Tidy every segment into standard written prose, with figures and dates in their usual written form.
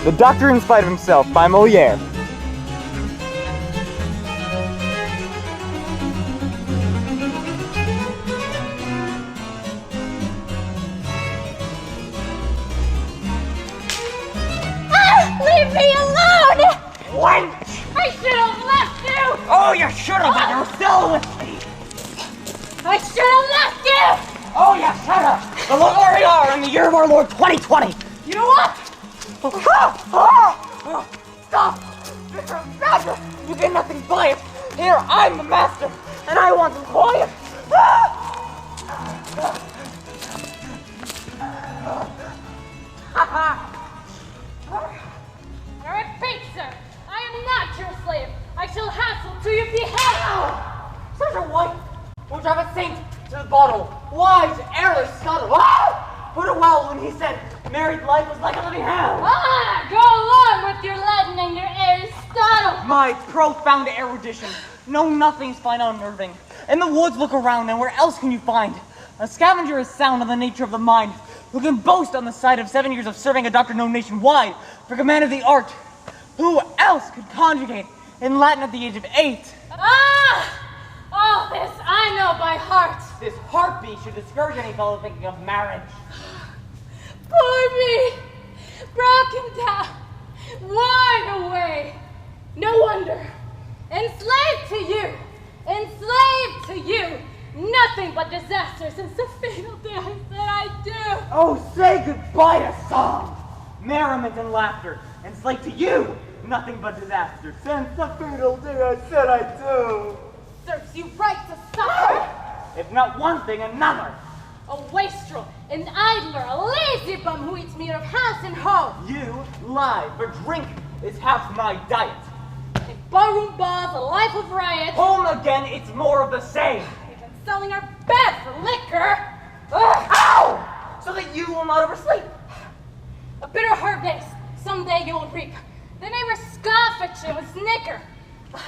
The Doctor in Spite of Himself by Molière. Leave me alone! Wench! I should have left you! Oh, you should have, but you're still with me! I should have left you! Oh, you should have! But look where we are in the year of our Lord 2020! You know what? Stop! Mr. Badger! You get nothing by it! Here, I'm the master, and I want some quiet! I repeat, sir, I am not your slave. I shall hassle till you behead. Such a wife will drive a saint to the bottle. Wise, airless, subtle. Put it well when he said married life was like a living hell. Go along with your Latin and your Aristotle. My profound erudition. Know nothing's fine unnerving. In the woods look around, and where else can you find a scavenger is sound on the nature of the mind, who can boast on the side of 7 years of serving a doctor known nationwide for command of the art? Who else could conjugate in Latin at the age of 8? All this I know by heart. This heartbeat should discourage any fellow thinking of marriage. Poor me, broken down, worn away. No wonder. Enslaved to you, nothing but disaster since the fatal day I said I do. Oh, say goodbye to song, merriment and laughter, enslaved to you, nothing but disaster since the fatal day I said I do. Serves you right to suffer. If not one thing, another. A wastrel, an idler, a lazy bum who eats meat of house and home. You lie, for drink is half my diet. In barroom bars, a life of riot. Home again, it's more of the same. Even selling our bed for liquor. Ow! So that you will not oversleep. A bitter harvest, someday you'll reap. The neighbors scoff at you and snicker.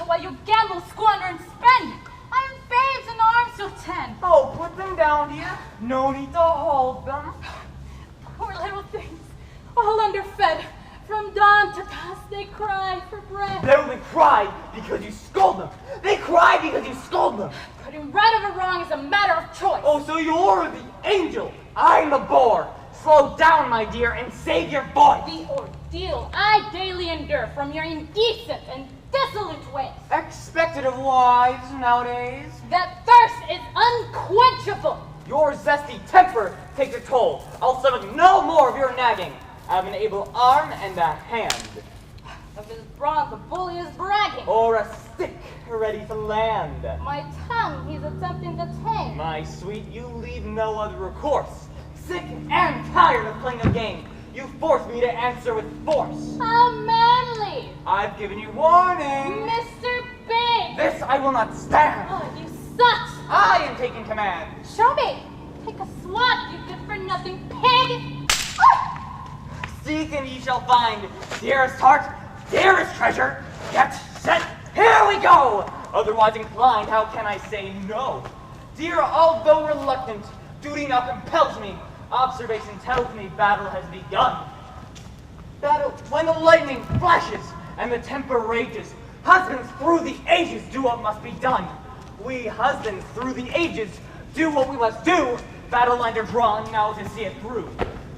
While you gamble, squander, and spend. I have babes in arms till 10. Oh, put them down, dear. No need to hold them. Poor little things, all underfed. From dawn to dusk, they cry for bread. They only cry because you scold them. They cry because you scold them. Putting right over wrong is a matter of choice. Oh, so you're the angel. I'm the boar. Slow down, my dear, and save your voice. The ordeal I daily endure from your indecent and dissolute ways. Expected of wives nowadays. That thirst is unquenchable. Your zesty temper takes a toll. I'll stomach no more of your nagging. I have an able arm and a hand. Of his brawn the bully is bragging. Or a stick ready to land. My tongue he's attempting to tame. My sweet, you leave no other recourse. Sick and tired of playing a game, you force me to answer with force. How manly! I've given you warning. Mr. Big! This I will not stand. Oh, you such! I am taking command. Show me! Take a swat, you good-for-nothing pig! Seek and ye shall find, dearest heart, dearest treasure. Get set, here we go! Otherwise inclined, how can I say no? Dear, although reluctant, duty now compels me. Observation tells me battle has begun. Battle, when the lightning flashes and the temper rages, husbands through the ages do what must be done. We husbands through the ages do what we must do. Battle lines are drawn now to see it through.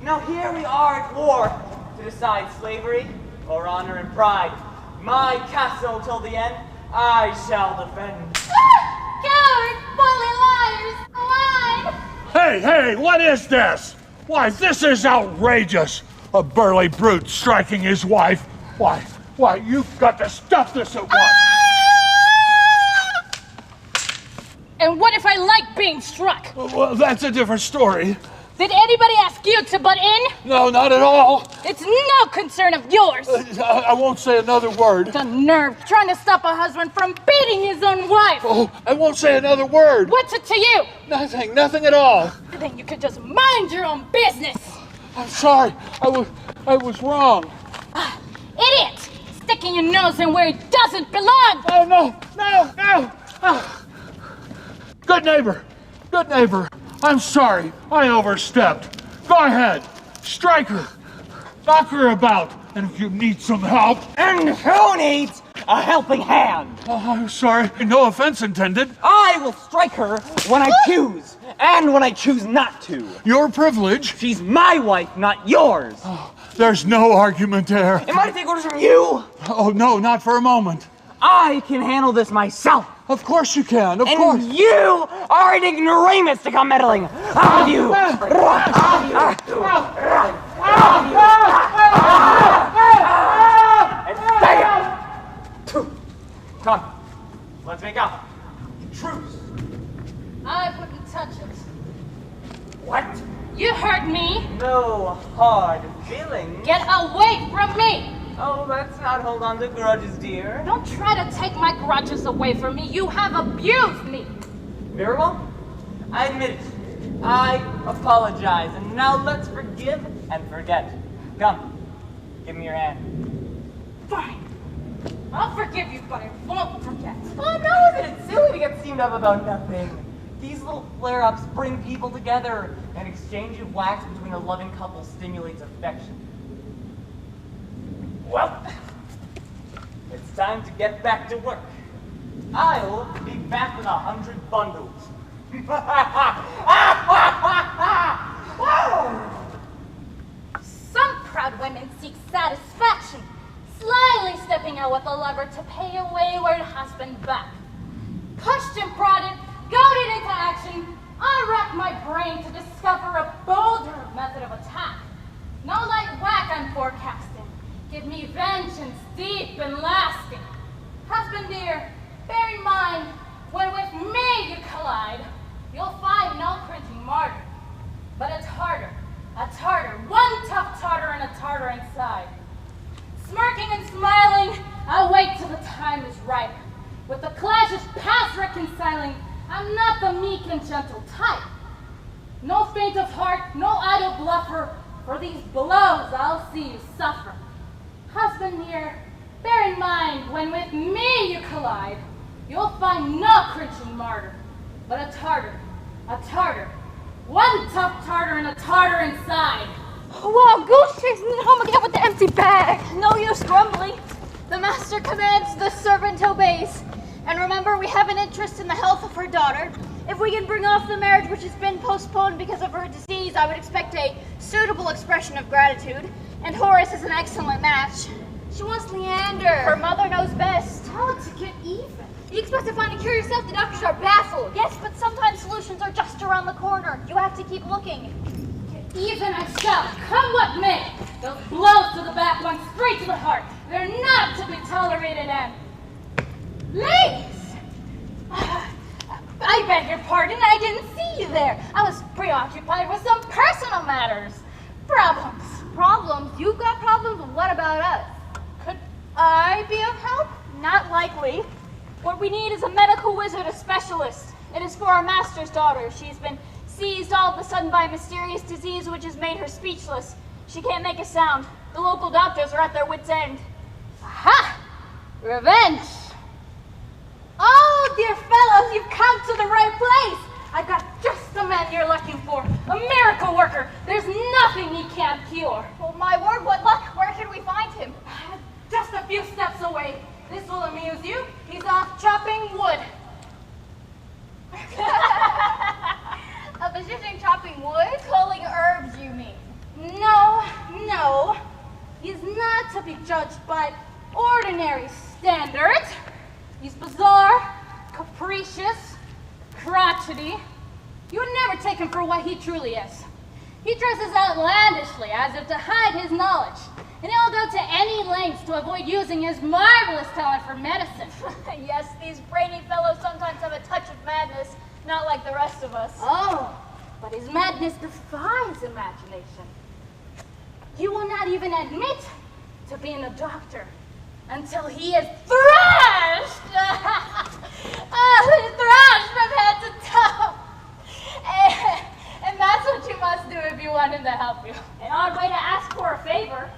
Now here we are at war to decide slavery or honor and pride. My castle till the end I shall defend. Coward, bully, liars, Hey, what is this? Why, this is outrageous. A burly brute striking his wife. Why, you've got to stop this at once. And what if I like being struck? Well, that's a different story. Did anybody ask you to butt in? No, not at all. It's no concern of yours. I won't say another word. The nerve trying to stop a husband from beating his own wife. Oh, I won't say another word. What's it to you? Nothing at all. Then you could just mind your own business. I'm sorry. I was wrong. Idiot! Sticking your nose in where it doesn't belong. Oh, no. Good neighbor. I'm sorry. I overstepped. Go ahead. Strike her. Knock her about. And if you need some help... And who needs a helping hand? Oh, I'm sorry. No offense intended. I will strike her when I choose, and when I choose not to. Your privilege. She's my wife, not yours. Oh, there's no argument there. Am I to take orders from you? Oh, no, not for a moment. I can handle this myself. Of course you can, of course. And you are an ignoramus to come meddling. Out of you. And stay. Come, let's make up. Truce. I wouldn't touch it. What? You heard me. No hard feelings. Get away from me. Oh, let's not hold on to grudges, dear. Don't try to take my grudges away from me. You have abused me. Very well. I admit it. I apologize. And now let's forgive and forget. Come, give me your hand. Fine. I'll forgive you, but I won't forget. Oh, no, isn't it silly to get steamed up about nothing? These little flare-ups bring people together. An exchange of wax between a loving couple stimulates affection. Well, it's time to get back to work. I'll be back with 100 bundles. Some proud women seek satisfaction, slyly stepping out with a lover to pay a wayward husband back. Pushed and prodded, goaded into action, I rack my brain to discover a bolder method of attack. No light whack I'm forecasting. Give me vengeance deep and lasting. Husband dear, bear in mind, when with me you collide, you'll find no cringing martyr. But a tartar, one tough tartar and a tartar inside. Smirking and smiling, I'll wait till the time is ripe. With the clashes past reconciling, I'm not the meek and gentle type. No faint of heart, no idle bluffer, for these blows I'll see you suffer. Husband dear, bear in mind, when with me you collide, you'll find no cringing martyr, but a tartar, one tough tartar and a tartar inside. Wow, Goose chasing it home again with the empty bag. No use grumbling. The master commands, the servant obeys. And remember, we have an interest in the health of her daughter. If we can bring off the marriage which has been postponed because of her disease, I would expect a suitable expression of gratitude. And Horace is an excellent match. She wants Leander. Her mother knows best. How to get even? You expect to find a cure yourself? The doctors are baffled. Yes, but sometimes solutions are just around the corner. You have to keep looking. Get even I shall, come what may. Those blows to the back, one straight to the heart. They're not to be tolerated and... Ladies! I beg your pardon, I didn't see you there. I was preoccupied with some personal matters. Problems. Problems? You've got problems, but what about us? Could I be of help? Not likely. What we need is a medical wizard, a specialist. It is for our master's daughter. She's been seized all of a sudden by a mysterious disease which has made her speechless. She can't make a sound. The local doctors are at their wits' end. Aha! Revenge! Oh, dear fellows, you've come to the right place. I've got just the man you're looking for. A miracle worker. There's nothing he can't cure. Oh, my word, what luck. Where can we find him? Just a few steps away. This will amuse you. He's off chopping wood. A physician chopping wood? Culling herbs, you mean? No. He's not to be judged by ordinary standards. He's bizarre, capricious, crotchety. You would never take him for what he truly is. He dresses outlandishly as if to hide his knowledge, and he'll go to any lengths to avoid using his marvelous talent for medicine. Yes, these brainy fellows sometimes have a touch of madness, not like the rest of us. Oh, but his madness defies imagination. He will not even admit to being a doctor until he is thrashed! Thrashed from head to toe! And that's what you must do if you want him to help you. An odd way to ask for a favor.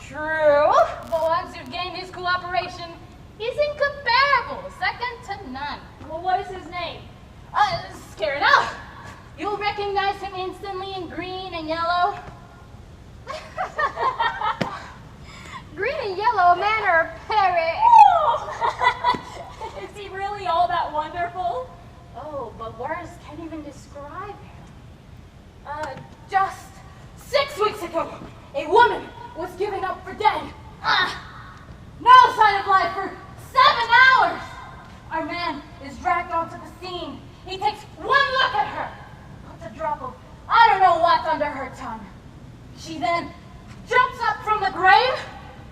True, but once you've gained his cooperation, he's incomparable, second to none. Well, what is his name? Scare it out. You'll recognize him instantly in green and yellow. Just 6 weeks ago, a woman was given up for dead. No sign of life for 7 hours. Our man is dragged onto the scene. He takes one look at her, puts a drop of I don't know what under her tongue. She then jumps up from the grave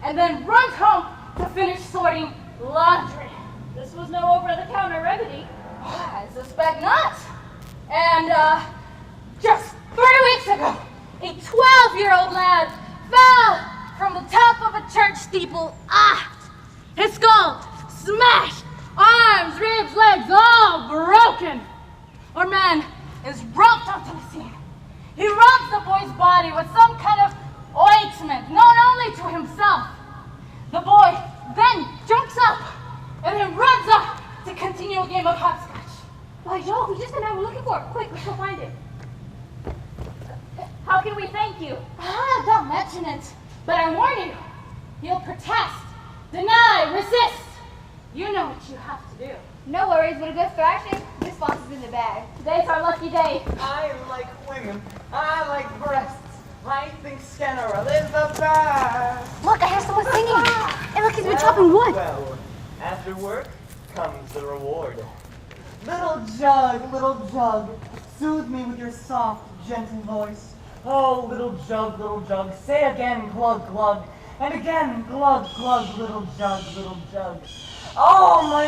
and then runs home to finish sorting laundry. This was no over-the-counter remedy. I suspect not. And just 3 weeks ago, a 12-year-old lad fell from the top of a church steeple. His skull smashed, arms, ribs, legs all broken. Our man is roped onto the scene. He rubs the boy's body with some kind of ointment, known only to himself. The boy then jumps up and then runs up to continue a game of hopscotch. Why, Joe, we just the man we're looking for. Quick, let's go find him. How can we thank you? Don't mention it. But I warn you, he'll protest, deny, resist. You know what you have to do. No worries, but a good thrashing. This box is in the bag. Today's our lucky day. I like women. I like breasts. I think Scannerell is the best. Look, I hear someone singing. And look, he's been chopping wood. Well, after work comes the reward. Little jug, soothe me with your soft, gentle voice. Oh, little jug, say again, glug, glug, and again, glug, glug, little jug, little jug. Oh, my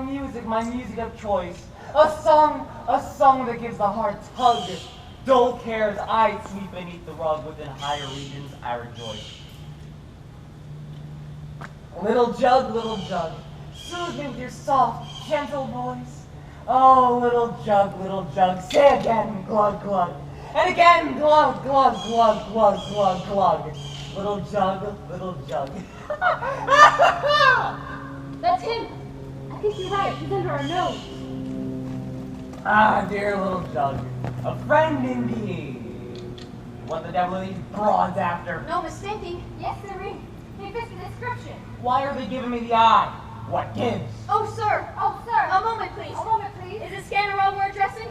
music of choice. A song that gives the heart tug. Dull cares I sweep beneath the rug, within higher regions I rejoice. Little jug, soothe me with your soft, gentle voice. Oh, little jug, say again, glug, glug, and again, glug, glug, glug, glug, glug, glug. Little jug. That's him. I think you're right. He's under our nose. Ah, dear little jug, a friend indeed. What the devil are these broads after? No mistaking. Yes, sirree. He fits the description. Why are they giving me the eye? What gives? Oh, sir. A moment, please. Is it Scannerell we're addressing?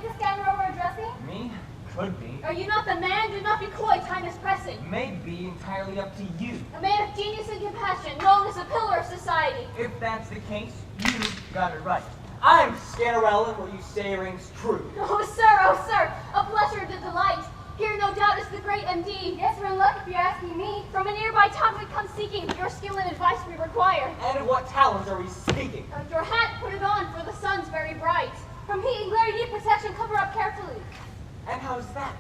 Me? Could be. Are you not the man? Do not be coy. Time is pressing. May be entirely up to you. A man of genius and compassion, known as a pillar of society. If that's the case, you got it right. I'm Scannerell, and what you say rings true. Oh, sir. A pleasure to delight. Here, no doubt, is the great MD. Yes, we're in luck if you're asking me. From a nearby town we come seeking. Your skill and advice we require. And of what talents are we speaking? Your hat, put it on, for the sun's very bright. From heat and glare, you need protection. Cover up carefully. And how's that?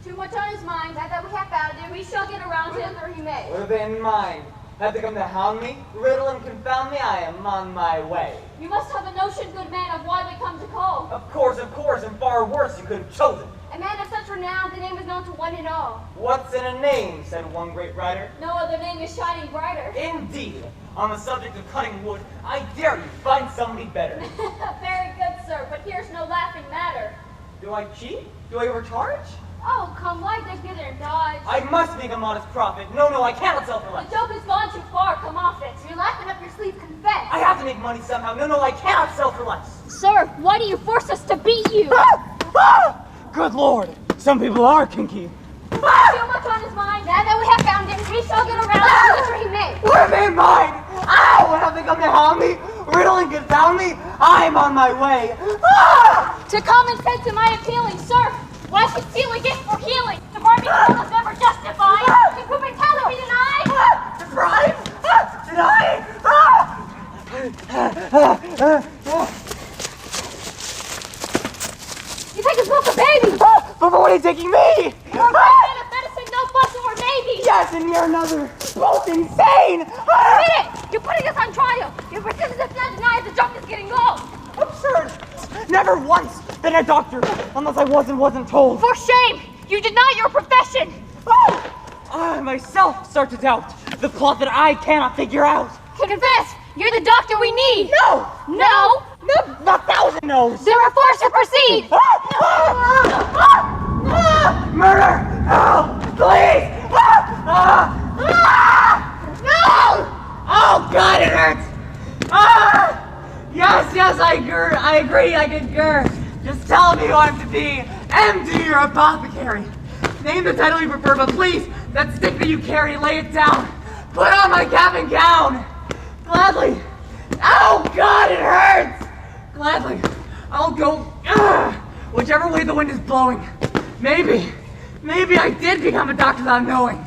Too much on his mind. Now that we have found him, we shall get around him, or he may. Within mine. Have they come to hound me, riddle and confound me? I am on my way. You must have a notion, good man, of why we come to call. Of course, and far worse you could have chosen. A man of such renown, the name is known to one and all. What's in a name, said one great writer. No other name is shining brighter. Indeed. On the subject of cutting wood, I dare you find somebody better. Very good, sir, but here's no laughing matter. Do I cheat? Do I overcharge? Oh, come, why dig thither and dodge? I must make a modest profit. No, I cannot sell for The less. joke has gone too far, come off it. You're laughing up your sleeve, confess. I have to make money somehow. No, I cannot sell for less. Sir, why do you force us to beat you? Good Lord. Some people are kinky. Too much on his mind. Now that we have found him, we shall get around him, which he may. Within mine! Ow! Have they come to hound me? Riddle and confound me? I'm on my way. To compensate to my appealing, sir. Why should stealing gift for healing? The Barbie girl was never justified. Can prove mentality be denied? The bribe? Deny? You take us both a baby. But for what are you taking me? You're a great man of medicine, no fuss or maybe. Yes, and you're another. Both insane. Admit it. You're putting us on trial. Your persistence does deny the joke is getting low. Absurd. Never once been a doctor unless I wasn't told. For shame. You deny your profession. I myself start to doubt the plot that I cannot figure out. Confess. You're the doctor we need. No. The thousand no's. There are forced to proceed. Murder! No! Please! No! Oh God, it hurts! Yes, I agree, I concur. Just tell me who I'm to be. MD or apothecary. Name the title you prefer, but please, that stick that you carry, lay it down. Put on my cap and gown. Gladly. Oh, God, it hurts. Gladly. I'll go whichever way the wind is blowing. Maybe I did become a doctor without knowing.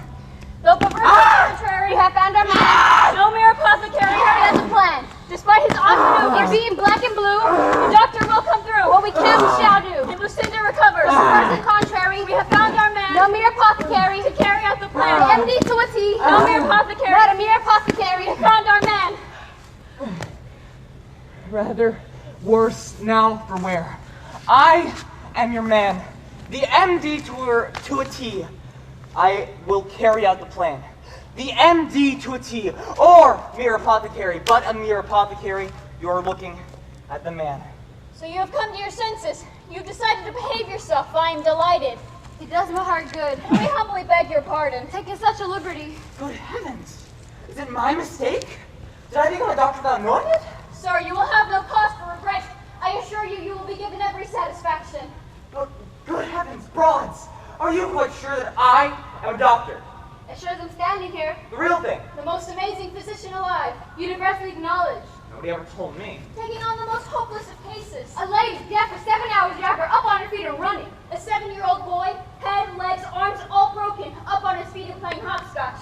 Though preferred to the contrary, we have found our man. No mere apothecary has a plan. Despite his often being black and blue, the doctor will come through. What we can, we shall do. And Lucinda recovers. Preferred to the contrary, we have found our man. No mere apothecary to carry out the plan. The MD to a T. No mere apothecary. Not a mere apothecary. We have found our man. Rather worse now for wear. I am your man. The MD to a T. I will carry out the plan. The MD to a T, or mere apothecary, but a mere apothecary, you are looking at the man. So you have come to your senses. You've decided to behave yourself. I am delighted. It does my heart good. We humbly beg your pardon. Taking such a liberty. Good heavens! Is it my mistake? Did I become a doctor without knowing it? Sir, you will have no cause for regret. I assure you, you will be given every satisfaction. Oh, good heavens, broads! Are you quite sure that I am a doctor? As sure as I'm standing here, The real thing. the most amazing physician alive, universally acknowledged. Nobody ever told me. Taking on the most hopeless of cases. A lady deaf for 7 hours, you have her up on her feet and running. A 7-year-old boy, head, legs, arms all broken, up on his feet and playing hopscotch.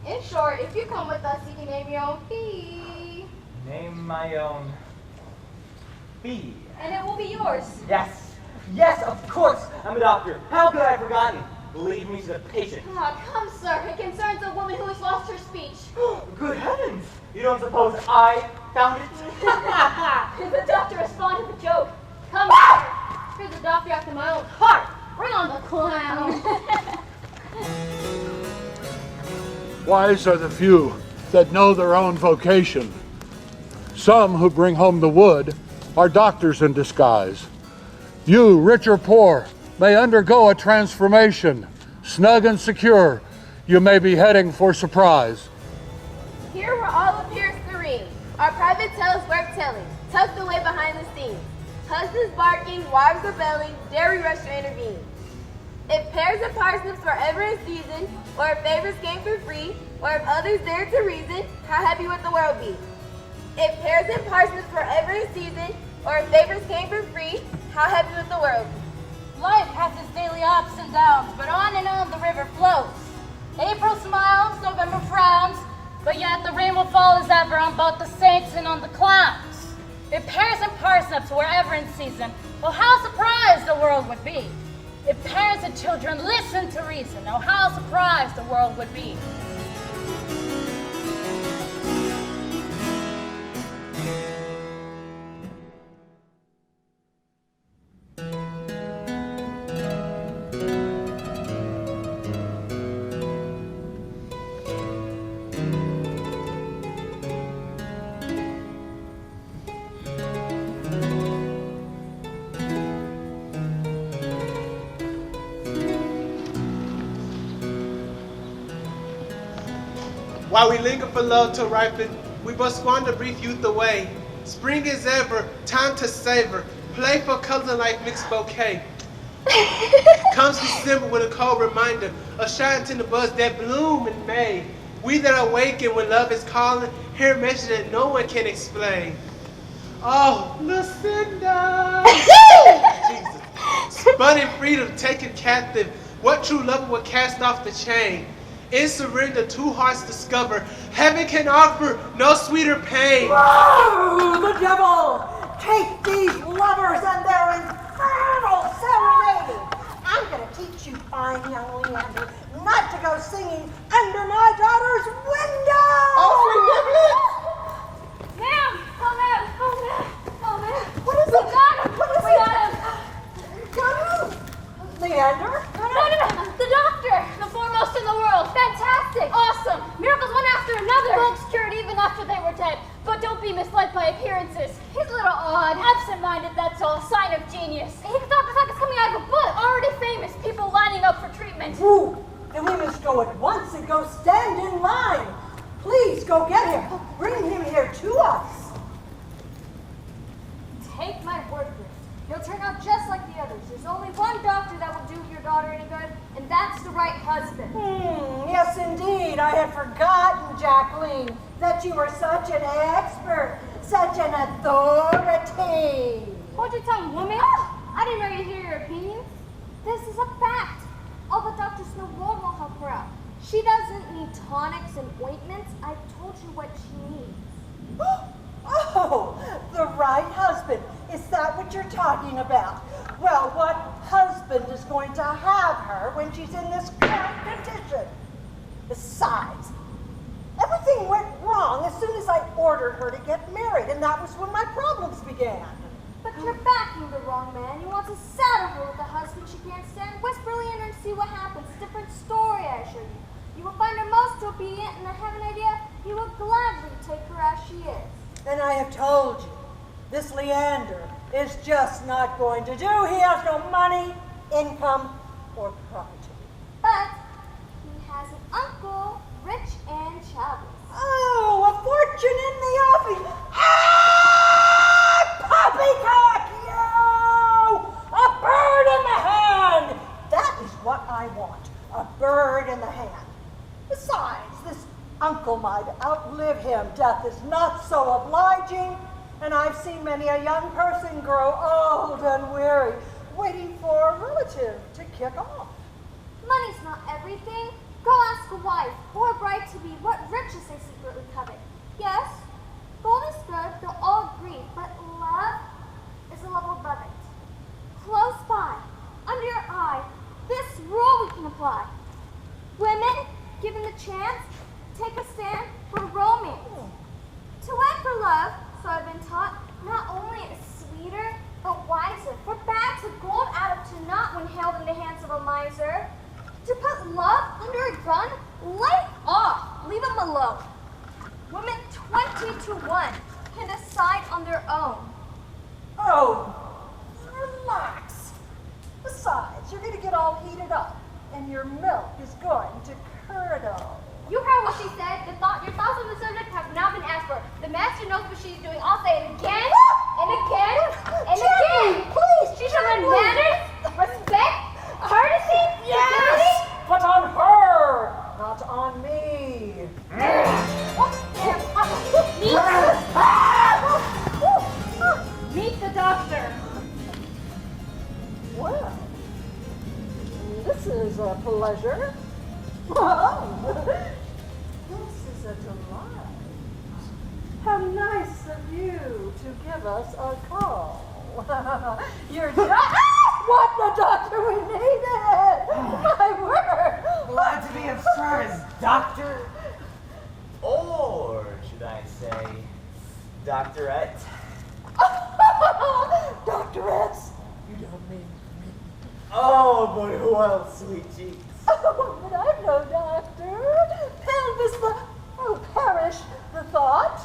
In short, if you come with us, you can name your own fee. Name my own fee. And it will be yours. Yes, of course, I'm a doctor. How could I have forgotten? Leave me to the patient. Ah, come, sir. It concerns a woman who has lost her speech. Good heavens! You don't suppose I found it? The doctor responded to the joke. Come, sir. Here's the doctor after my own heart. Bring on the clown. Wise are the few that know their own vocation. Some who bring home the wood are doctors in disguise. You, rich or poor, may undergo a transformation. Snug and secure, you may be heading for surprise. Here where all appears serene, our private tales worth telling, tucked away behind the scenes. Husbands barking, wives rebelling, dare we rush to intervene. If pears and parsnips were ever in season, or if favors came for free, or if others dared to reason, how happy would the world be? If pears and parsnips were ever in season, or if favors came for free, how happy would the world be? Life has its daily ups and downs, but on and on the river flows. April smiles, November frowns, but yet the rain will fall as ever on both the saints and on the clowns. If pears and parsnips were ever in season, oh how surprised the world would be. If parents and children listened to reason, oh how surprised the world would be. While we linger for love to ripen, we must squander brief youth away. Spring is ever, time to savor, play for colors and life mixed bouquet. Comes December with a cold reminder of shining to the buds that bloom in May. We that awaken when love is calling, hear a message that no one can explain. Oh, Lucinda! Jesus. Spun in freedom, taken captive, what true lover would cast off the chain? In surrender, two hearts discover, heaven can offer no sweeter pain. Whoa, the devil! Take these lovers and their infernal serenade! I'm gonna teach you, fine young Leander, not to go singing under my daughter's window! Ma'am! Oh, ma'am! Oh, ma'am! Oh, ma'am! What is it? We got him! What is We it? got him! Got who? Leander? No! The doctor! The foremost in the world! Fantastic! Awesome! Miracles one after another! Folks cured even after they were dead. But don't be misled by appearances. He's a little odd. Absent-minded, that's all. Sign of genius. He can talk like it's coming out of a book. Already famous. People lining up for treatment. Ooh, then we must go at once and go stand in line. Please, go get him. Bring him here to us. Take my word for it. He'll turn out just like the others. There's only one doctor that will do your daughter any good, and that's the right husband. Yes, indeed. I had forgotten, Jacqueline, that you were such an expert, such an authority. Hold your tongue, woman. I didn't know you'd hear your opinion. This is a fact. All the doctors in the world will help her out. She doesn't need tonics and ointments. I've told you what she needs. Oh, the right husband. Is that what you're talking about? Well, what husband is going to have her when she's in this current condition? Besides, everything went wrong as soon as I ordered her to get married, and that was when my problems began. But you're backing the wrong man. He wants to saddle her with a husband she can't stand. Whisperly in her and see what happens. Different story, I assure you. You will find her most obedient, and I have an idea. He will gladly take her as she is. And I have told you, this Leander is just not going to do. He has no money, income, or property. But he has an uncle, rich and childless. Oh, a fortune in the offing. Ah! Poppycock, you! A bird in the hand! That is what I want, a bird in the hand. Besides, this uncle might outlive him. Death is not so obliging, and I've seen many a young person grow old and weary, waiting for a relative to kick off. Money's not everything. Go ask a wife or a bride to be what riches they secretly covet. Yes, gold is good, they'll all agree, but love is a level above it. Close by, under your eye, this rule we can apply. Women, given the chance, take a stand for romance. To wed for love, so I've been taught, not only is sweeter, but wiser. For bags of gold add up to naught when held in the hands of a miser. To put love under a gun? Lay off. Leave them alone. Women 20 to 1 can decide on their own. Oh, relax. Besides, you're going to get all heated up, and your milk is going to curdle. You heard what she said. Your thoughts on the subject have not been asked for. The master knows what she's doing. I'll say it again, and again, and again. Please, She shall learn manners, respect, courtesy, yes, but on her, not on me. Meet the doctor. Well, this is a pleasure. This is a delight. How nice of you to give us a call. You're just what the doctor we needed. My word. Glad to be of service, doctor. Or should I say, doctorette? Doctorettes? You don't mean me. Oh, but who else, sweet cheeks? Oh, but I'm no doctor. Perish the thought.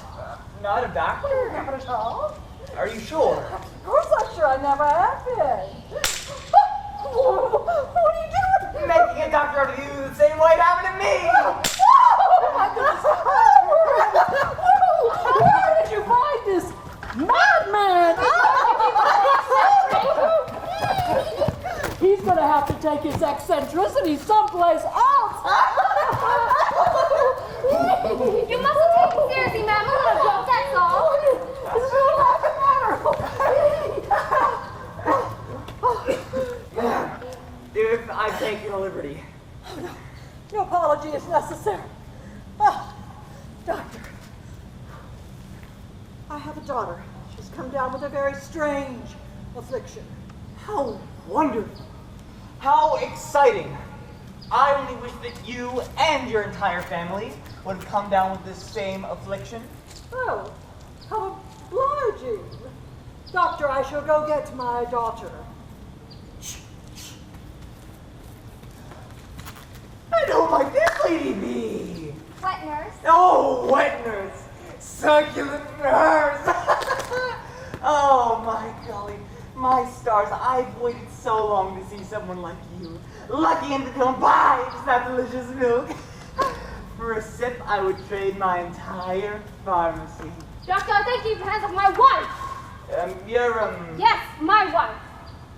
Not a doctor? Not at all. Are you sure? Of course I'm sure I never have been. What are you doing? Making a doctor out of you the same way it happened to me. Oh my goodness. Where did you find this madman? He's going to have to take his eccentricity someplace else. You mustn't take it seriously, ma'am. A little joke, that's all. It's no matter. If I've taken a liberty. Oh, no. No apology is necessary. Oh, doctor. I have a daughter. She's come down with a very strange affliction. How wonderful. How exciting. I only wish that you and your entire family would have come down with this same affliction. Oh, how obliging. Doctor, I shall go get my daughter. And who might this lady be? Wet nurse. Oh, wet nurse. Succulent nurse. Oh, my golly. My stars, I've waited so long to see someone like you. Lucky and to come by that delicious milk. For a sip, I would trade my entire pharmacy. Doctor, I think you've hands of my wife. Yes, my wife.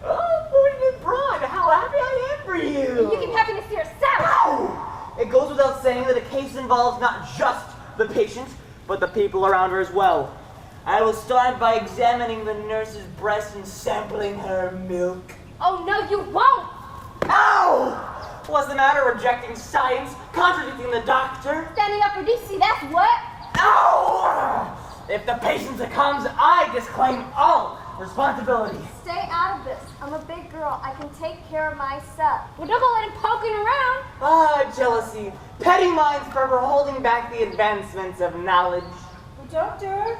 Oh, fortunate bride, how happy I am for you. You keep having to face yourself! Ow! It goes without saying that a case involves not just the patient, but the people around her as well. I will start by examining the nurse's breast and sampling her milk. Oh, no, you won't! Ow! What's the matter? Rejecting science? Contradicting the doctor? Standing up for DC, that's what? Ow! If the patient succumbs, I disclaim all responsibility. Stay out of this. I'm a big girl. I can take care of myself. Well, don't go let him poking around. Ah, jealousy. Petty minds forever holding back the advancements of knowledge. Doctor,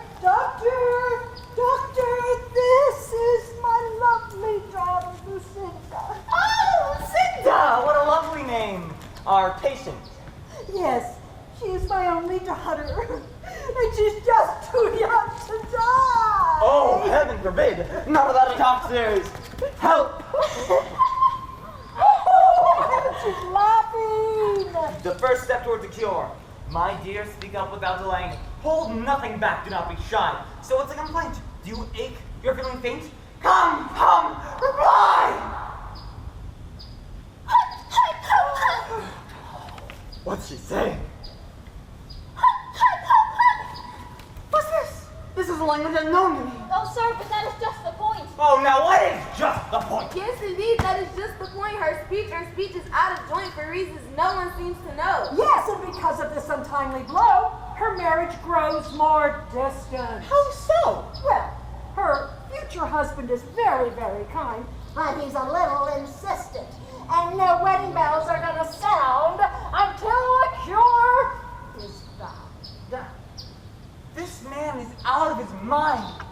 this is my lovely daughter, Lucinda. Oh, Lucinda! What a lovely name. Our patient. Yes, she is my only daughter, and she's just too young to die. Oh, heaven forbid. Not without a doctor's help. She's laughing. The first step towards a cure. My dear, speak up without delaying. Hold nothing back. Do not be shy. So what's the complaint? Do you ache? You're feeling faint? Come, reply! What's she saying? What's this? This is a language unknown to me. Oh, sir, but that is just the point. Oh, now what is just the point? Yes, indeed, that is just the point. Her speech is out of joint for reasons no one seems to know. Yes, and because of this untimely blow, her marriage grows more distant. How so? Well, her future husband is very, very kind, but he's a little insistent. And no wedding bells are going to sound until a cure is found. This man is out of his mind.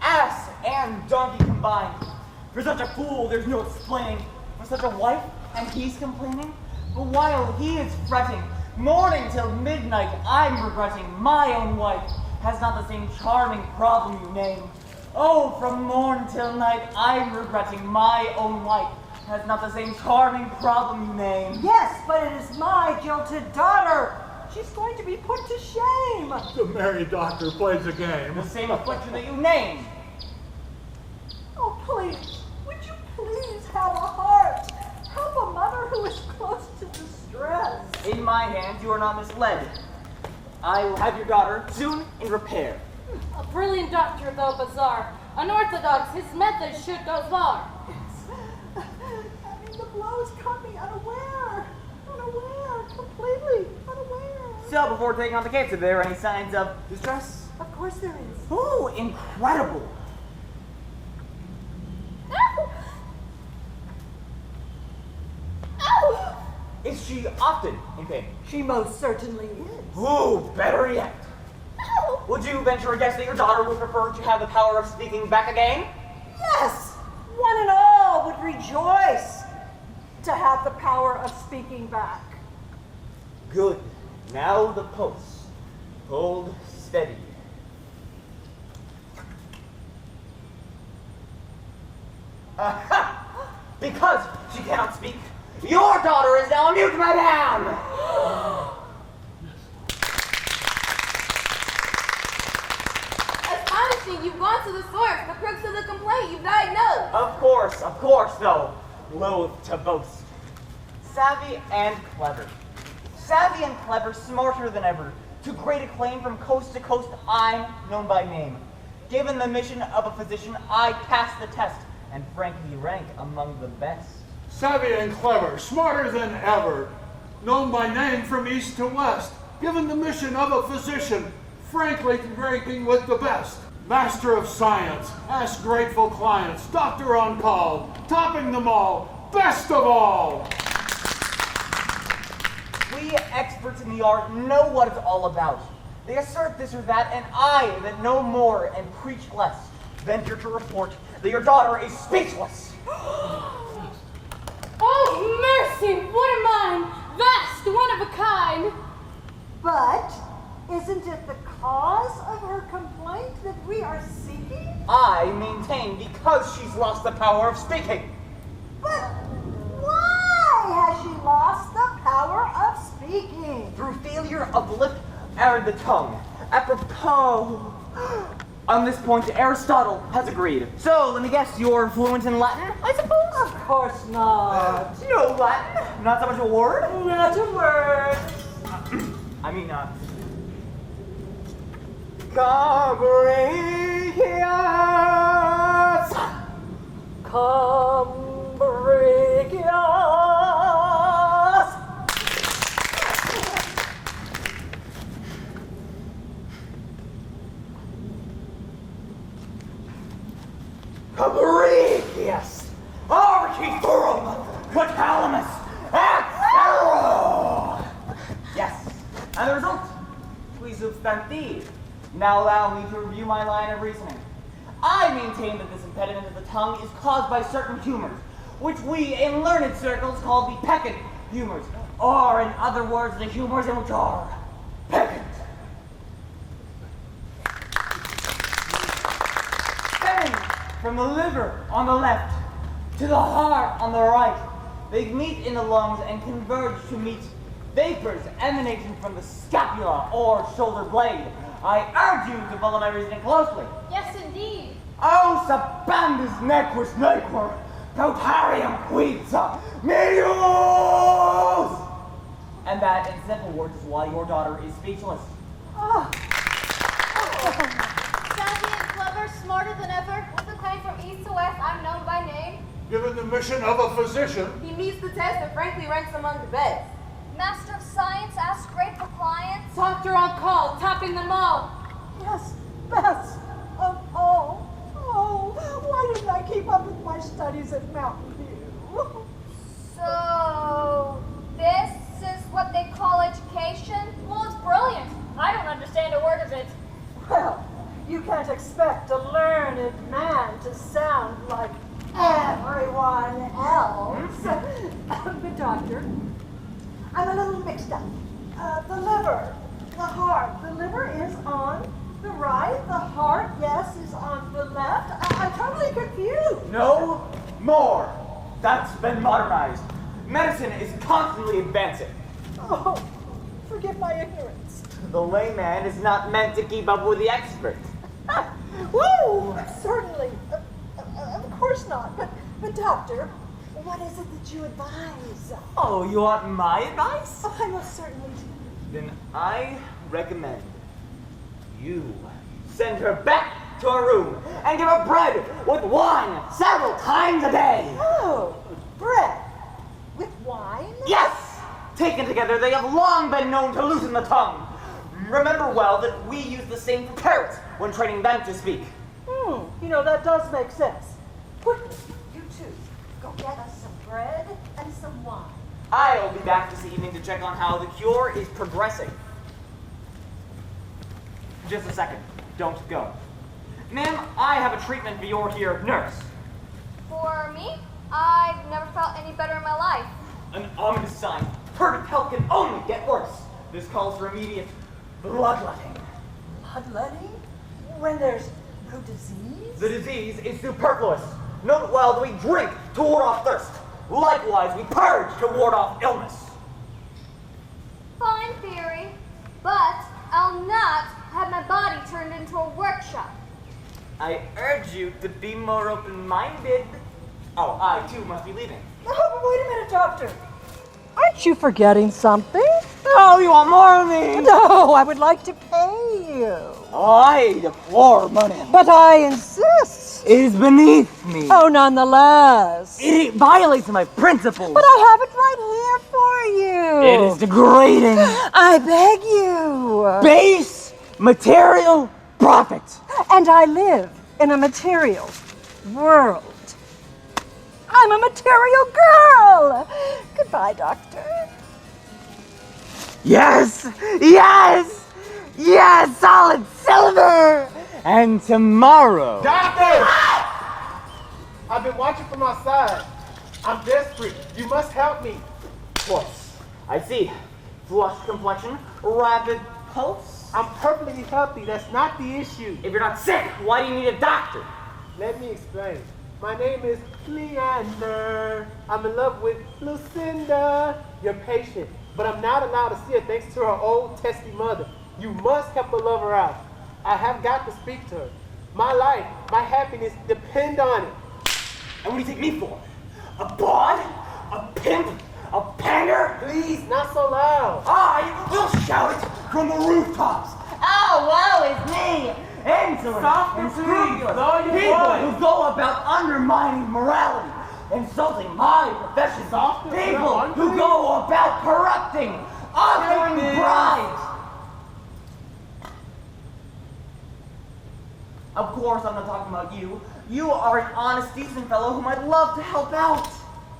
Ass and donkey combined. For such a fool, there's no explaining. For such a wife, and he's complaining. But while he is fretting, morning till midnight, I'm regretting my own wife has not the same charming problem you name. Oh, from morn till night, I'm regretting my own wife has not the same charming problem you name. Yes, but it is my jilted daughter. She's going to be put to shame. The married doctor plays a game. The same affliction that you name. Oh, please, would you please have a heart? Help a mother who is close to distress. In my hands, you are not misled. I will have your daughter soon in repair. A brilliant doctor, though bizarre. Unorthodox, his methods should go far. I mean, the blows caught me unaware, completely unaware. So, before taking on the case, are there any signs of distress? Of course there is. Oh, incredible! Is she often in pain? She most certainly is. Ooh, better yet. Would you venture a guess that your daughter would prefer to have the power of speaking back again? Yes, one and all would rejoice to have the power of speaking back. Good. Now the pulse. Hold steady. Aha! Because she cannot speak, your daughter is now a mute, madame! Astonishing, you've gone to the source, the crux of the complaint, you've diagnosed. Of course, though. Loath to boast. Savvy and clever. Savvy and clever, smarter than ever. To great acclaim from coast to coast, I'm known by name. Given the mission of a physician, I pass the test, and frankly rank among the best. Savvy and clever, smarter than ever. Known by name from east to west. Given the mission of a physician, frankly ranking with the best. Master of science, ask grateful clients, doctor on call, topping them all, best of all. We experts in the art know what it's all about. They assert this or that, and I, that know more and preach less, venture to report that your daughter is speechless. Oh, mercy, what am I? Vast, one of a kind. But isn't it the cause of her complaint that we are seeking? I maintain because she's lost the power of speaking. But why has she lost the power of speaking? Through failure of lip and the tongue. Apropos, On this point, Aristotle has agreed. So, let me guess, you're fluent in Latin, I suppose? Of course not. No Latin? Not so much a word? Not a word. I mean, Cabrias! Combrigias. Cabrias! Archithurum! Catalamus! Etc. Yes. And the result? Qui substantive. Now allow me to review my line of reasoning. I maintain that this impediment of the tongue is caused by certain humors, which we in learned circles call the peccant humors, or in other words, the humors in which are peccant. Stemming from the liver on the left to the heart on the right, they meet in the lungs and converge to meet vapors emanating from the scapula or shoulder blade. I urge you to follow my reasoning closely. Yes, indeed. O sabandis nequis nequor, cautarium quidsa, medius! And that, in simple words, is why your daughter is speechless. Savvy and clever, smarter than ever. With the claim from east to west, I'm known by name. Given the mission of a physician, He meets the test and frankly ranks among the best. Master of science, asks great for clients. Doctor on call, topping them all. Yes, best of all. Oh, why didn't I keep up with my studies at Mountain View? So, this is what they call education? Well, it's brilliant. I don't understand a word of it. Well, you can't expect a learned man to sound like everyone else. The doctor, I'm a little mixed up. The liver, the heart. The liver is on the right. The heart, yes, is on the left. I'm totally confused. No more. That's been modernized. Medicine is constantly advancing. Oh, forgive my ignorance. The layman is not meant to keep up with the expert. Woo! Certainly. Of course not. But doctor, what is it that you advise? Oh, you want my advice? Oh, I most certainly do. Then I recommend you send her back to her room and give her bread with wine several times a day. Oh, bread with wine? Yes! Taken together, they have long been known to loosen the tongue. Remember well that we use the same for parrots when training them to speak. You know, that does make sense. Quickly, you two, go get us some bread and some wine. I'll be back this evening to check on how the cure is progressing. Just a second. Don't go. Ma'am, I have a treatment for your here nurse. For me, I've never felt any better in my life. An ominous sign. Her health can only get worse. This calls for immediate bloodletting. Bloodletting? When there's no disease? The disease is superfluous. Note well that we drink to ward off thirst. Likewise, we purge to ward off illness. Fine theory, but I'll not have my body turned into a workshop. I urge you to be more open-minded. Oh, I too must be leaving. Oh, wait a minute, doctor. Aren't you forgetting something? Oh, you want more of me? No, I would like to pay you. I deplore money. But I insist. It is beneath me. Oh, nonetheless. It violates my principles. But I have it right here for you. It is degrading. I beg you. Base material profit. And I live in a material world. I'm a material girl. Goodbye, doctor. Yes! Yes! Yes! Solid silver! And tomorrow... Doctor! I've been watching from outside. I'm desperate. You must help me. Pulse. I see. Flushed complexion, rapid pulse. I'm perfectly healthy. That's not the issue. If you're not sick, why do you need a doctor? Let me explain. My name is Leander. I'm in love with Lucinda, your patient. But I'm not allowed to see her thanks to her old testy mother. You must help the lover out. I have got to speak to her. My life, my happiness depend on it. And what do you take me for? A bawd? A pimp? A pander? Please, not so loud. I will shout it from the rooftops. Oh, woe is me! Insolent, Softer, unscrupulous please. Lower your people voice. who go about undermining morality, insulting my profession. Softer, People please. who go about corrupting, offering Take this. bribes. Of course, I'm not talking about you. You are an honest, decent fellow whom I'd love to help out.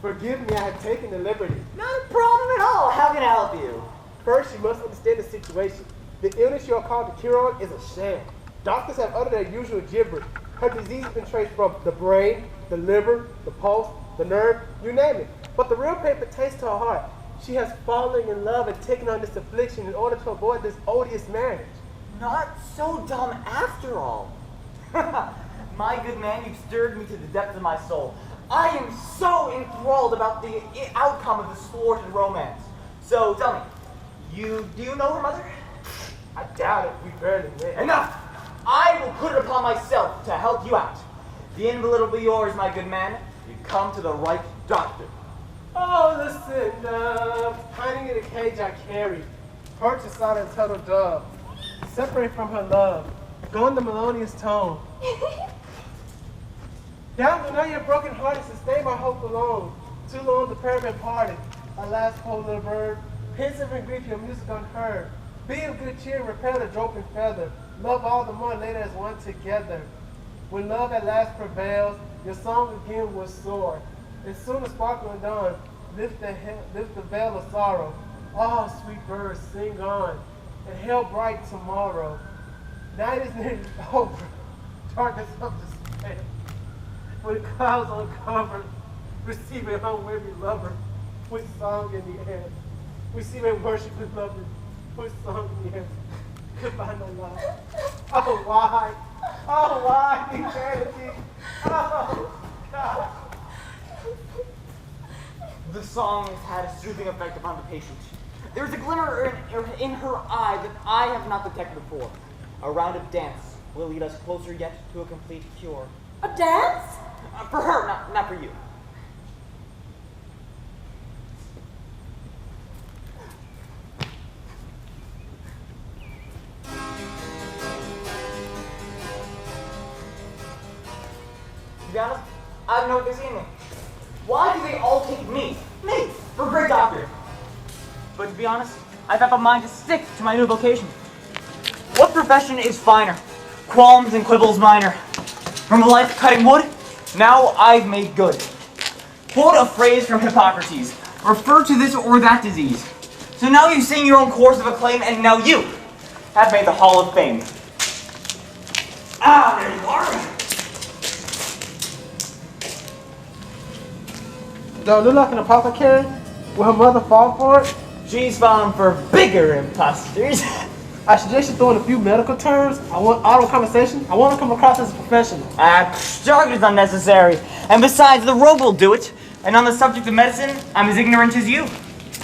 Forgive me, I have taken the liberty. Not a problem at all. How can I help you? First, you must understand the situation. The illness you are called to cure on is a sham. Doctors have uttered their usual gibberish. Her disease has been traced from the brain, the liver, the pulse, the nerve, you name it. But the real pain pertains to her heart. She has fallen in love and taken on this affliction in order to avoid this odious marriage. Not so dumb after all. My good man, you've stirred me to the depths of my soul. I am so enthralled about the outcome of this thwarted romance. So tell me, do you know her mother? I doubt it, we barely met. Enough! I will put it upon myself to help you out. The invalid will be yours, my good man. You've come to the right doctor. Oh, listen, hiding in a cage I carry, purchased on a turtle dove, separate from her love, going the melodious tone. Down when I your broken heart and sustain my hope alone. Too long the prayer been parted. Alas, poor little bird, pensive and grief your music unheard. Be of good cheer, repair the drooping feather. Love all the more later as one together. When love at last prevails, your song again will soar. And soon the sparkling dawn, lift the veil of sorrow. Oh, sweet birds, sing on, and hail bright tomorrow. Night is nearly over, darkness of despair. When clouds uncover, receive a unweary lover, with song in the air. Receive a worshiping lover, with song in the air. Goodbye, no love. Oh, why? Oh, why eternity? Oh, God. The song has had a soothing effect upon the patient. There's a glimmer in her eye that I have not detected before. A round of dance will lead us closer yet to a complete cure. A dance? For her, not for you. To be honest, I don't know what they're seeing me. Why do they all take me, for a great doctor? But to be honest, I've had a mind to stick to my new vocation. What profession is finer? Qualms and quibbles minor. From a life cutting wood, now I've made good. Quote a phrase from Hippocrates. Refer to this or that disease. So now you sing your own chorus of acclaim, and now you have made the Hall of Fame. Ah, there you are. Do I look like an apothecary? Will her mother fall for it? She's fallen for bigger imposters. I suggest you throw in a few medical terms. I want auto conversation. I want to come across as a professional. Jargon is unnecessary. And besides, the robe will do it. And on the subject of medicine, I'm as ignorant as you.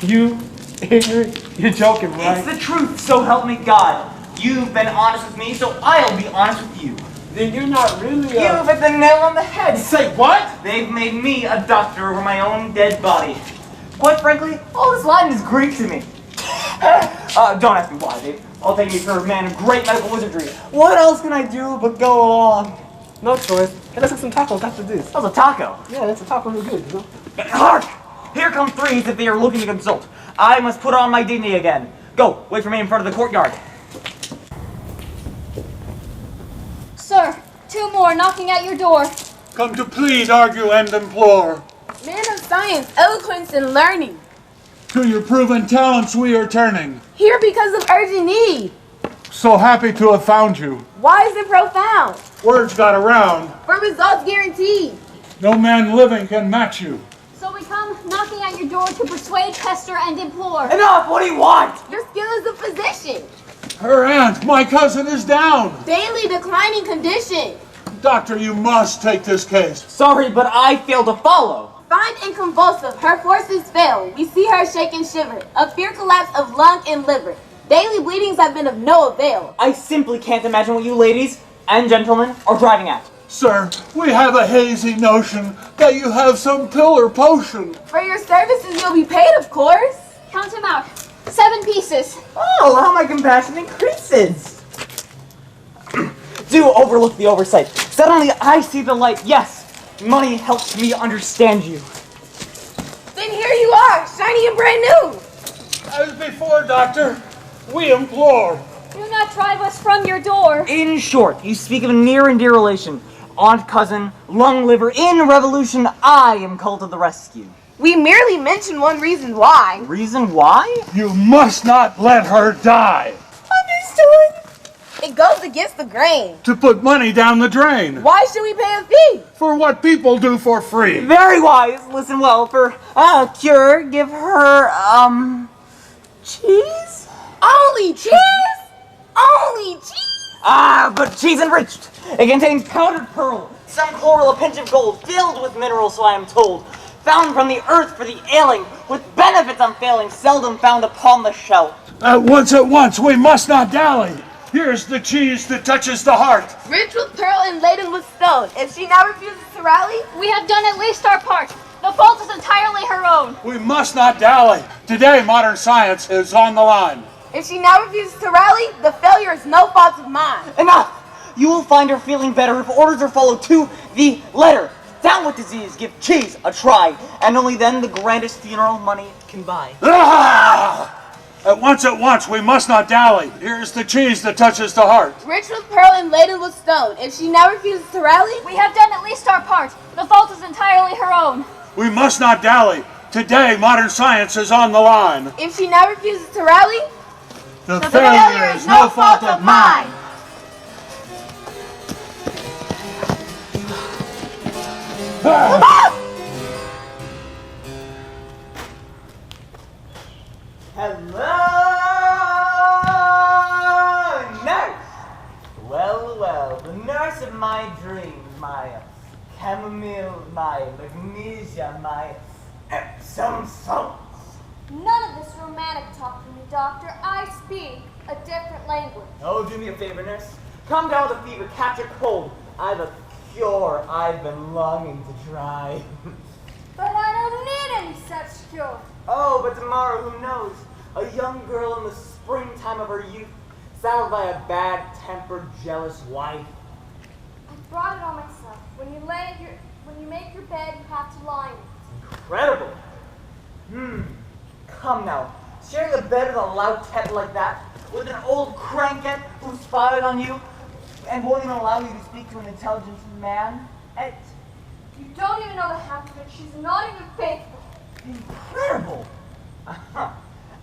You ignorant? You're joking, right? It's the truth, so help me God. You've been honest with me, so I'll be honest with you. Then you're not really You've hit the nail on the head. Say what? They've made me a doctor over my own dead body. Quite frankly, all this Latin is Greek to me. Don't ask me why. They've all taken me for a man of great medical wizardry. What else can I do but go along? No choice. Hey, let's get some tacos after this. That was a taco. Yeah, that's a taco real good, you know? Hark! Here come three if they are looking to consult. I must put on my dignity again. Go, wait for me in front of the courtyard. Sir, 2 more knocking at your door. Come to plead, argue, and implore. Man of science, eloquence, and learning. To your proven talents we are turning. Here because of urgent need. So happy to have found you. Wise and profound. Words got around. For results guaranteed. No man living can match you. So we come knocking at your door to persuade, pester, and implore. Enough! What do you want? Your skill as a physician. Her aunt, my cousin, is down. Daily declining condition. Doctor, you must take this case. Sorry, but I fail to follow. Fine and convulsive, her forces fail. We see her shake and shiver. A fear collapse of lung and liver. Daily bleedings have been of no avail. I simply can't imagine what you ladies and gentlemen are driving at. Sir, we have a hazy notion that you have some pill or potion. For your services, you'll be paid, of course. Count them out. 7 pieces. Oh, how my compassion increases! Do overlook the oversight. Suddenly I see the light. Yes, money helps me understand you. Then here you are, shiny and brand new. As before, Doctor, we implore. Do not drive us from your door. In short, you speak of a near and dear relation. Aunt, cousin, lung liver, in revolution, I am called to the rescue. We merely mentioned one reason why. Reason why? You must not let her die. Understood. It goes against the grain. To put money down the drain. Why should we pay a fee? For what people do for free. Very wise. Listen well. For cure, give her, cheese? Only cheese? Only cheese? But cheese enriched. It contains powdered pearl, some coral, a pinch of gold, filled with minerals, so I am told. Found from the earth for the ailing, with benefits unfailing, seldom found upon the shelf. At once, we must not dally. Here's the cheese that touches the heart. Rich with pearl and laden with stone. If she now refuses to rally, We have done at least our part. The fault is entirely her own. We must not dally. Today, modern science is on the line. if she now refuses to rally, the failure is no fault of mine. Enough! You will find her feeling better if orders are followed to the letter. Down with disease, give cheese a try, and only then the grandest funeral money can buy. Ah! At once, we must not dally. Here's the cheese that touches the heart. Rich with pearl and laden with stone. If she now refuses to rally, We have done at least our part. The fault is entirely her own. We must not dally. Today, modern science is on the line. if she now refuses to rally, The failure is no fault of mine. Hello, nurse! Well, the nurse of my dreams, my chamomile, my magnesia, my Epsom salts. None of this romantic talk from you, doctor. I speak a different language. Oh, do me a favor, nurse. Come down with a fever, catch a cold. I've a cure I've been longing to try. But I don't need any such cure. Oh, but tomorrow, who knows? A young girl in the springtime of her youth, saddled by a bad-tempered, jealous wife. I brought it on myself. When you make your bed, you have to lie in it. Incredible. Come now, sharing a bed with a loud cat like that, with an old crankhead who spied on you, and won't even allow you to speak to an intelligent man. You don't even know the half of it. She's not even faithful. Incredible.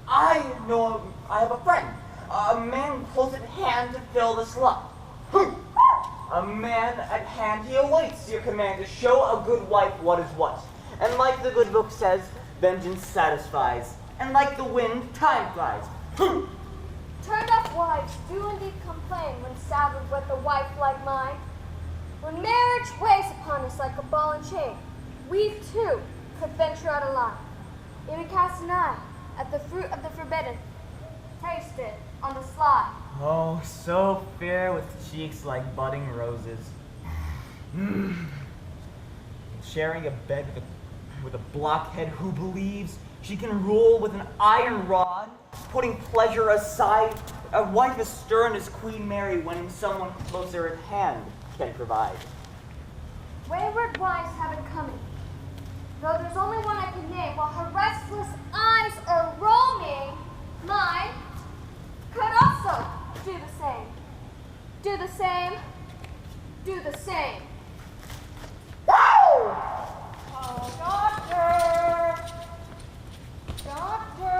I know I have a friend, a man close at hand to fill the slot. A man at hand, he awaits your command to show a good wife what is what. And like the good book says, vengeance satisfies. And like the wind, time flies. Turned-up wives do indeed complain when saddled with a wife like mine. When marriage weighs upon us like a ball and chain, we too could venture out a line. Even cast an eye at the fruit of the forbidden. Taste it on the sly. Oh, so fair with cheeks like budding roses. Sharing a bed with a blockhead who believes she can rule with an iron rod, putting pleasure aside. A wife as stern as Queen Mary when someone closer at hand can provide. Wayward wives have it coming, though there's only one I can name. While her restless eyes are roaming, mine could also do the same. Do the same. Do the same. Oh, doctor! Doctor,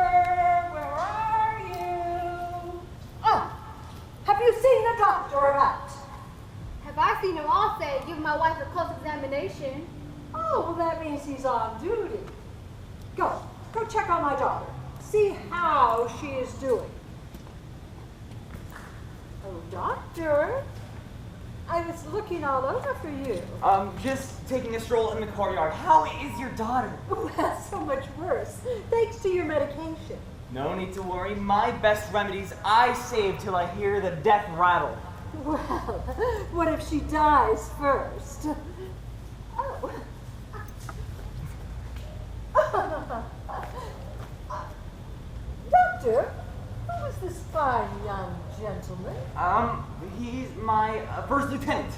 where are you? Oh, have you seen the doctor or not? Have I seen him all say, give my wife a close examination? Oh, well, that means he's on duty. Go check on my daughter. See how she is doing. Oh, doctor, I was looking all over for you. Just taking a stroll in the courtyard. How is your daughter? Well, so much worse, thanks to your medication. No need to worry. My best remedies I save till I hear the death rattle. Well, what if she dies first? Oh. Doctor, who is this fine young gentleman? He's my first lieutenant.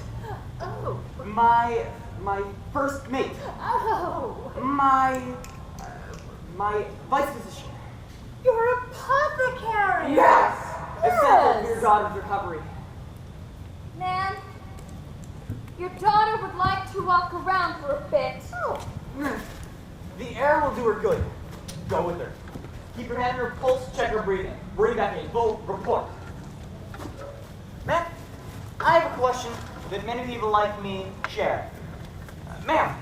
Oh. My first mate. Oh. My vice physician. You're apothecary. Yes! Yes. Essential for your daughter's recovery. Ma'am, your daughter would like to walk around for a bit. Oh. The air will do her good. Go with her. Keep her hand on her pulse, check her breathing. Bring back a full report. Ma'am, I have a question that many people like me share. Ma'am,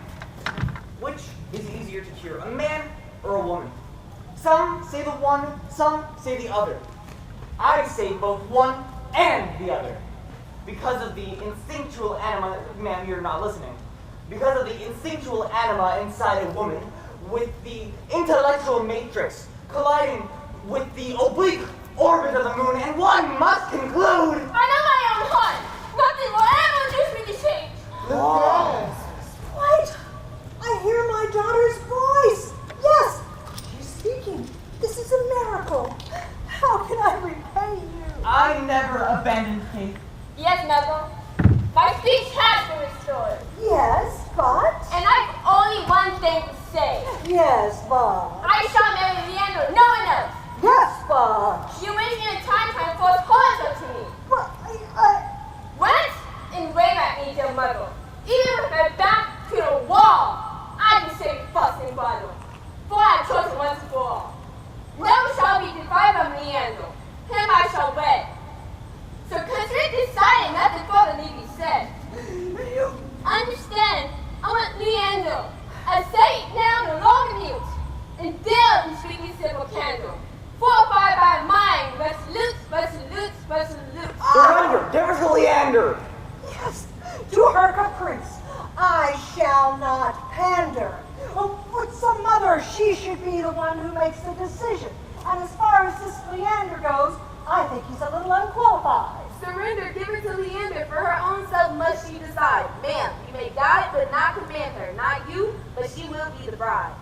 which is easier to cure, a man or a woman? Some say the one, some say the other. I say both one and the other. Because of the instinctual anima, ma'am, you're not listening. Because of the instinctual anima inside a woman with the intellectual matrix colliding with the oblique orbit of the moon, and one must conclude. I know my own heart. Nothing will ever induce me to change. What? I hear my daughter's voice. Yes, she's speaking. This is a miracle. How can I repay you? I never abandoned faith. Yes, Mabel. My speech has been restored. Yes, but? And I've only one thing to say. Yes, but? I shall marry Leander, no one else. Yes, but? You wait in a time to force horns up to me. Well, Once and rave at me, dear mother. Even with my back to the wall, I can say fuss and bottle. For I have chosen once for all. Never shall be deprived of Leander. Him I shall wed. So consider deciding nothing further need be said. Understand, I want Leander. I say it now no longer mute. And dare to speak this simple candle. Fortified by mind, resolute, resolute, resolute. Surrender! Give her to Leander! yes, to her caprice. I shall not pander. With some mother, she should be the one who makes the decision. And as far as this Leander goes, I think he's a little unqualified. Surrender, give her to Leander. For her own self must she decide. Ma'am, you may guide but not command her. Not you, but she will be the bride.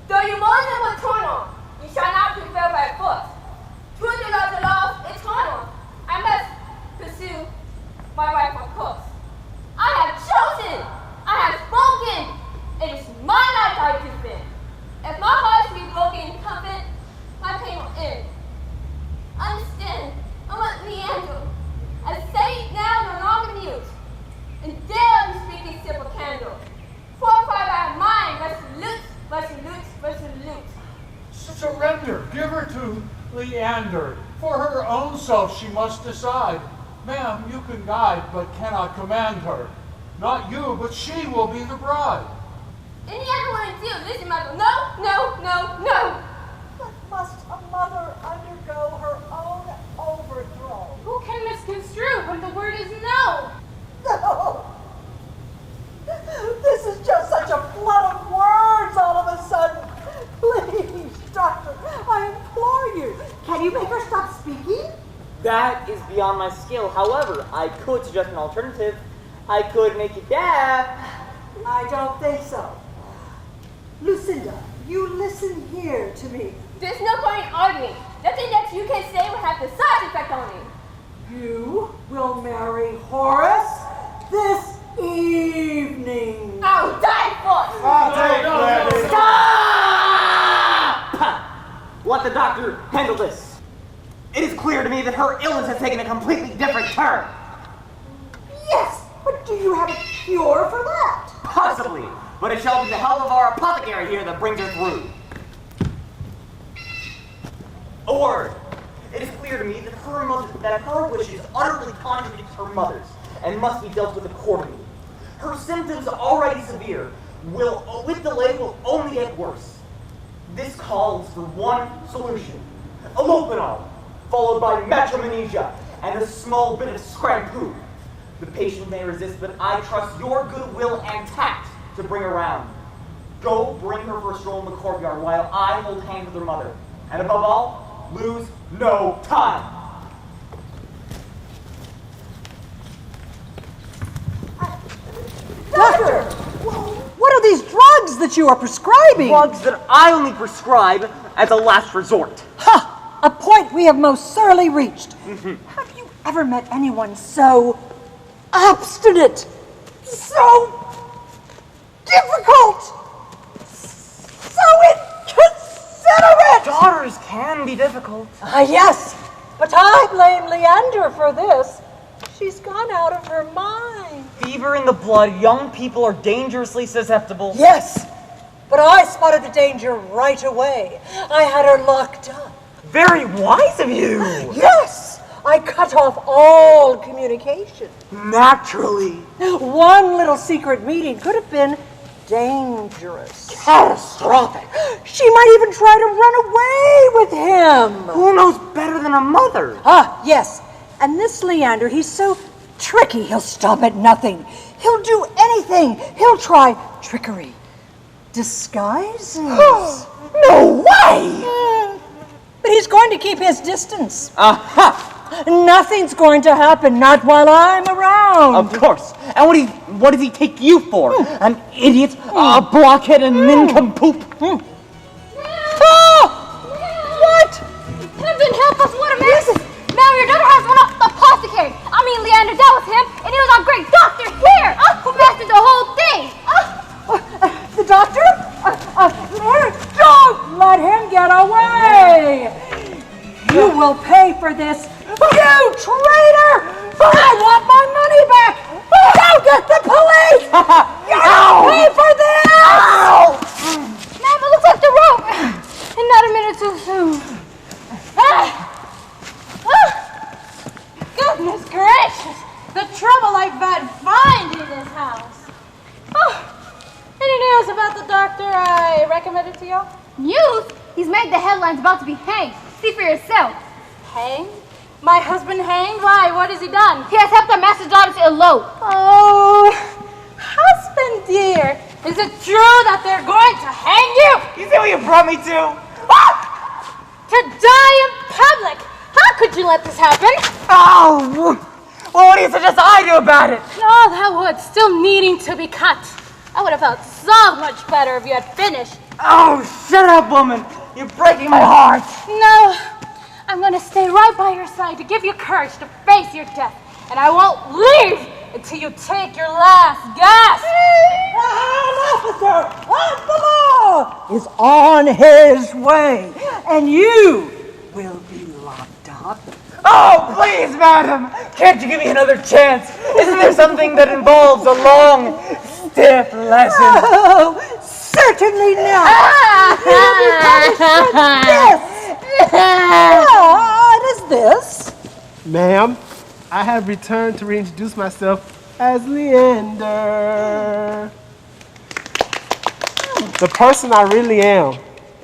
Though you more than will turn on, you shall not prevail by force. True to love the laws eternal, I must pursue my rightful course. I have chosen, I have spoken, it is my life I defend. If my heart be broken in comfort, my pain will end. Understand, I want Leander. I say it now no longer mute, and dare to speak a simple candle. Fortified by mind, resolute, resolute, resolute. Surrender. Give her to Leander. For her own self she must decide. Ma'am, you can guide, but cannot command her. Not you, but she will be the bride. Any other one do? Listen, mother. No, no, no, no. But must a mother undergo her own overthrow? Who can misconstrue when the word is no? No! This is just such a flood of words all of a sudden. Please, doctor, I implore you. Can you make her stop speaking? That is beyond my skill. However, I could suggest an alternative. I could make it deaf. I don't think so. Lucinda, you listen here to me. There's no point in arguing. Nothing that you can say will have the side effect on me. You will marry Horace this evening. I'll die for it. Stop! Let the doctor handle this. It is clear to me that her illness has taken a completely different turn. Yes, but do you have a cure for that? Possibly, but it shall be the help of our apothecary here that brings her through. A word. It is clear to me that her wishes utterly contradict her mother's and must be dealt with accordingly. Her symptoms, already severe, with delay will only get worse. This calls for one solution: elopinol, followed by metromanesia and a small bit of scrampoo. The patient may resist, but I trust your goodwill and tact to bring her round. Go bring her for a stroll in the courtyard while I hold hands with her mother. And above all, lose no time. that you are prescribing. Drugs that I only prescribe as a last resort. Ha! A point we have most thoroughly reached. Have you ever met anyone so obstinate, so difficult, so inconsiderate? Daughters can be difficult. Yes, but I blame Leander for this. She's gone out of her mind. Fever in the blood, young people are dangerously susceptible. Yes, but I spotted the danger right away. I had her locked up. Very wise of you. Yes, I cut off all communication. Naturally. One little secret meeting could have been dangerous. Catastrophic. She might even try to run away with him. Who knows better than a mother? Yes. And this Leander, he's so tricky, he'll stop at nothing. He'll do anything. He'll try trickery, disguises. No way! But he's going to keep his distance. Aha! Nothing's going to happen, not while I'm around. Of course. And what does he take you for? An idiot, a blockhead, a nincompoop? What? Heaven help us, what a mess! Now your daughter has one up the apothecary. I mean, Leander, that was him, and he was our great doctor here, who mastered the whole thing. The doctor? Larry, don't let him get away! You will pay for this, you traitor! I want my money back! Go get the police! You'll pay for this! Ma'am, it looks like the rope, and not a minute too soon. Goodness gracious, the trouble I've had finding this house. Any news about the doctor I recommended to you? News? He's made the headlines about to be hanged. See for yourself. Hanged? My husband hanged? Why? What has he done? He has helped our master's daughter to elope. Oh, husband dear, is it true that they're going to hang you? You see what you brought me to? To die in public? How could you let this happen? Oh! Well, what do you suggest I do about it? Oh, that wood still needing to be cut. I would have felt so much better if you had finished. Oh, shut up, woman. You're breaking my heart. No, I'm going to stay right by your side to give you courage to face your death. And I won't leave until you take your last gasp. An officer of the law is on his way, and you will be locked up. Oh, please, madam. Can't you give me another chance? Isn't there something that involves a long, stiff lesson? Oh, certainly not. You'll be punished for this. What is this? Ma'am, I have returned to reintroduce myself as Leander, the person I really am,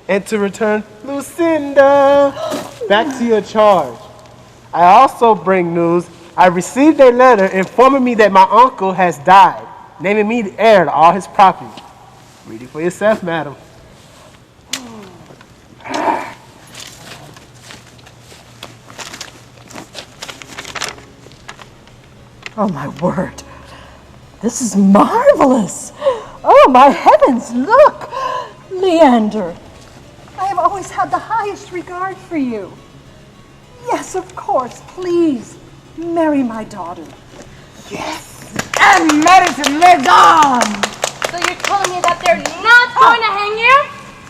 and to return Lucinda back to your charge. I also bring news. I received a letter informing me that my uncle has died, naming me the heir to all his property. Read it for yourself, madam. Oh, my word. This is marvelous. Oh, my heavens, look. Leander, I have always had the highest regard for you. Yes, of course, please, marry my daughter. Yes. And medicine lives on. So you're telling me that they're not going to hang you?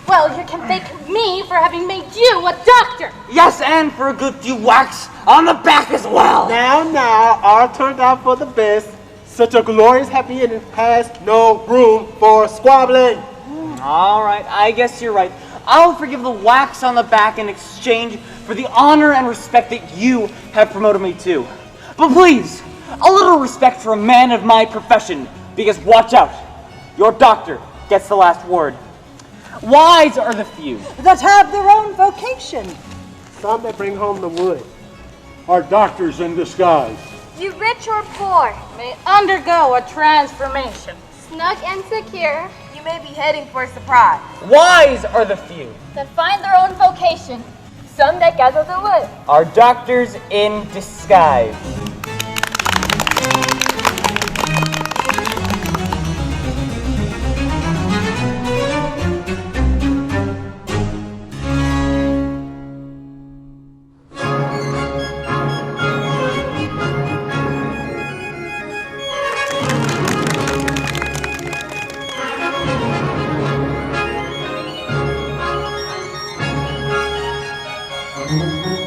Well, you can thank me for having made you a doctor. Yes, and for a good few whacks on the back as well. Now, all turned out for the best. Such a glorious happy ending has no room for squabbling. All right, I guess you're right. I'll forgive the whacks on the back in exchange for the honor and respect that you have promoted me to. But please, a little respect for a man of my profession, because watch out, your doctor gets the last word. Wise are the few that have their own vocation. Some that bring home the wood. Are doctors in disguise. You rich or poor may undergo a transformation. Snug and secure, You may be heading for a surprise. Wise are the few that find their own vocation. Some that gather the wood. are doctors in disguise. Thank you.